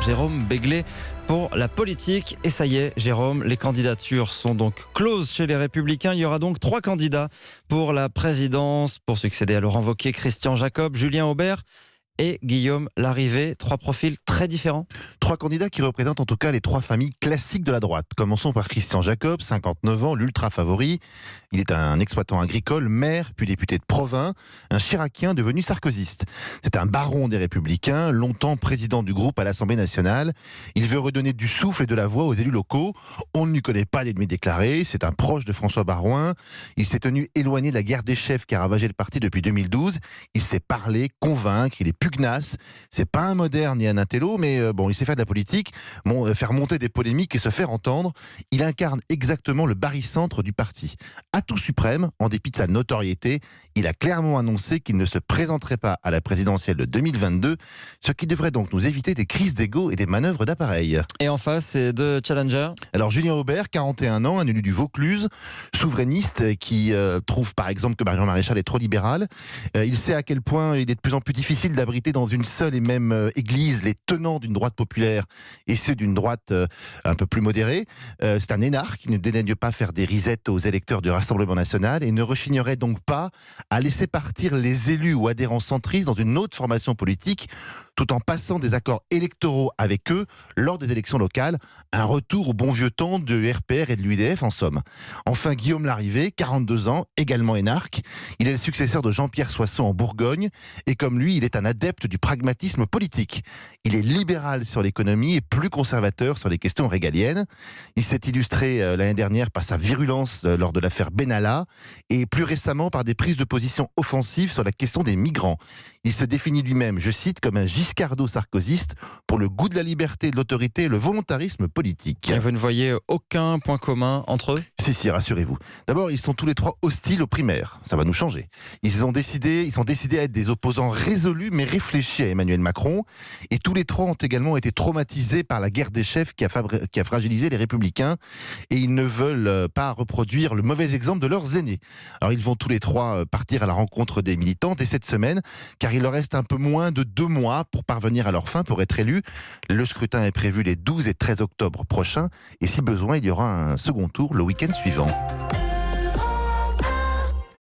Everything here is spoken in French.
Jérôme Béglé pour la politique. Et ça y est, Jérôme, les candidatures sont donc closes chez les Républicains. Il y aura donc 3 candidats pour la présidence, pour succéder à Laurent Wauquiez, Christian Jacob, Julien Aubert et Guillaume Larrivé. 3 profils très différents. 3 candidats qui représentent en tout cas les 3 familles classiques de la droite. Commençons par Christian Jacob, 59 ans, l'ultra favori. Il est un exploitant agricole, maire, puis député de Provins, un chiracien devenu sarkozyste. C'est un baron des Républicains, longtemps président du groupe à l'Assemblée nationale. Il veut redonner du souffle et de la voix aux élus locaux. On ne lui connaît pas d'ennemi déclaré, c'est un proche de François Baroin. Il s'est tenu éloigné de la guerre des chefs qui a ravagé le parti depuis 2012. Il sait parler, convaincre, il est pugnace. C'est pas un moderne ni un intello, mais bon, il sait faire de la politique, faire monter des polémiques et se faire entendre. Il incarne exactement le barycentre du parti. Atout suprême, en dépit de sa notoriété, il a clairement annoncé qu'il ne se présenterait pas à la présidentielle de 2022, ce qui devrait donc nous éviter des crises d'ego et des manœuvres d'appareil. Et en face, c'est 2 challengers. Alors Julien Aubert, 41 ans, un élu du Vaucluse, souverainiste, qui trouve par exemple que Marion Maréchal est trop libérale. Il sait à quel point il est de plus en plus difficile d'abriter dans une seule et même église les tenants d'une droite populaire et ceux d'une droite un peu plus modérée. C'est un énarque qui ne dédaigne pas faire des risettes aux électeurs du Rassemblement national et ne rechignerait donc pas à laisser partir les élus ou adhérents centristes dans une autre formation politique tout en passant des accords électoraux avec eux lors des élections locales. Un retour au bon vieux temps de RPR et de l'UDF en somme. Enfin, Guillaume Larrivé, 42 ans, également énarque. Il est le successeur de Jean-Pierre Soisson en Bourgogne et comme lui, il est un adepte du pragmatisme politique. Il est libéral sur l'économie et plus conservateur sur les questions régaliennes. Il s'est illustré l'année dernière par sa virulence lors de l'affaire Benalla et plus récemment par des prises de position offensives sur la question des migrants. Il se définit lui-même, je cite, comme un giscardo-sarkozyste pour le goût de la liberté, de l'autorité et le volontarisme politique. Et vous ne voyez aucun point commun entre eux ? Si, rassurez-vous. D'abord, ils sont tous les 3 hostiles aux primaires. Ça va nous changer. Ils sont décidés à être des opposants résolus mais réfléchis à Emmanuel Macron. Et tous les 3 ont également été traumatisés par la guerre des chefs qui a fragilisé les Républicains. Et ils ne veulent pas reproduire le mauvais exemple de leurs aînés. Alors, ils vont tous les 3 partir à la rencontre des militantes et cette semaine, car il leur reste un peu moins de 2 mois pour parvenir à leur fin, pour être élus. Le scrutin est prévu les 12 et 13 octobre prochains. Et si besoin, il y aura un second tour le week-end suivant.